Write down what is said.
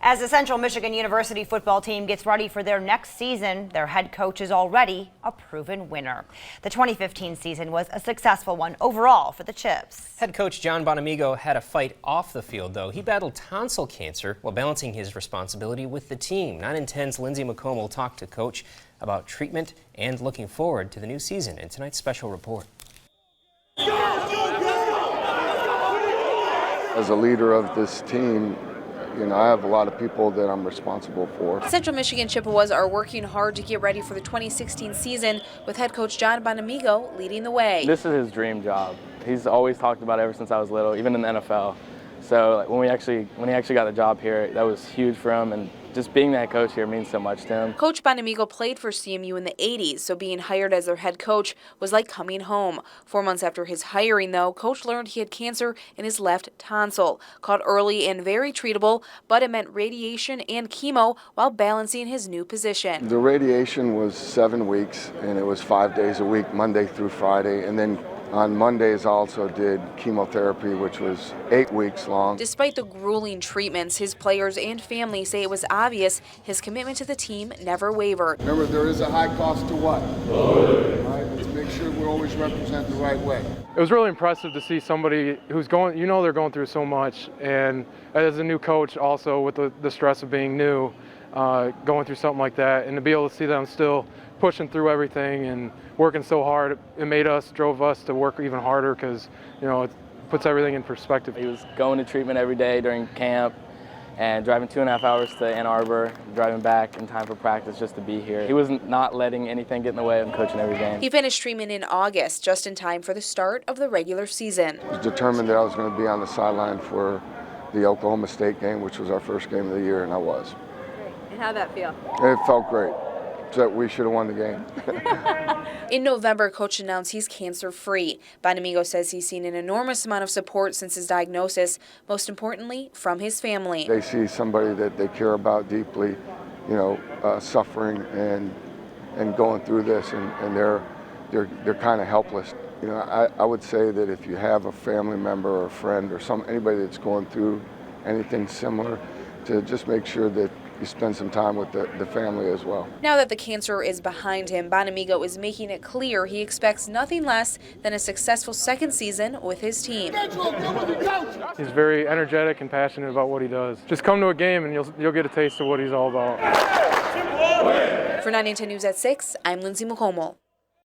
As the Central Michigan University football team gets ready for their next season, their head coach is already a proven winner. The 2015 season was a successful one overall for the Chips. Head coach John Bonamego had a fight off the field, though. He battled tonsil cancer while balancing his responsibility with the team. 9 and 10's Lindsay McComb talked to Coach about treatment and looking forward to the new season in tonight's special report. As a leader of this team, I have a lot of people that I'm responsible for. Central Michigan Chippewas are working hard to get ready for the 2016 season with head coach John Bonamego leading the way. This is his dream job. He's always talked about it ever since I was little, even in the NFL. So when he actually got the job here, that was huge for him, and just being the head coach here means so much to him. Coach Bonamego played for CMU in the 80s, so being hired as their head coach was like coming home. 4 months after his hiring, though, Coach learned he had cancer in his left tonsil. Caught early and very treatable, but it meant radiation and chemo while balancing his new position. The radiation was 7 weeks, and it was 5 days a week, Monday through Friday, and then on Mondays I also did chemotherapy, which was 8 weeks long. Despite the grueling treatments, his players and family say it was obvious his commitment to the team never wavered. Remember, there is a high cost to what? Right, let's make sure we always represent the right way. It was really impressive to see somebody who's going, they're going through so much, and as a new coach also with the stress of being new, going through something like that, and to be able to see them still pushing through everything and working so hard, it drove us to work even harder because, it puts everything in perspective. He was going to treatment every day during camp and driving 2.5 hours to Ann Arbor, driving back in time for practice just to be here. He was not letting anything get in the way of him coaching every game. He finished treatment in August, just in time for the start of the regular season. I was determined that I was going to be on the sideline for the Oklahoma State game, which was our first game of the year, and I was. And how'd that feel? It felt great. So we should have won the game. In November, Coach announced he's cancer-free. Bonamego says he's seen an enormous amount of support since his diagnosis, most importantly, from his family. They see somebody that they care about deeply, suffering and going through this, and they're kind of helpless. I would say that if you have a family member or a friend or anybody that's going through anything similar, to just make sure that you spend some time with the family as well. Now that the cancer is behind him, Bonamego is making it clear he expects nothing less than a successful second season with his team. He's very energetic and passionate about what he does. Just come to a game and you'll get a taste of what he's all about. For 9 and 10 News at 6, I'm Lindsay McComb.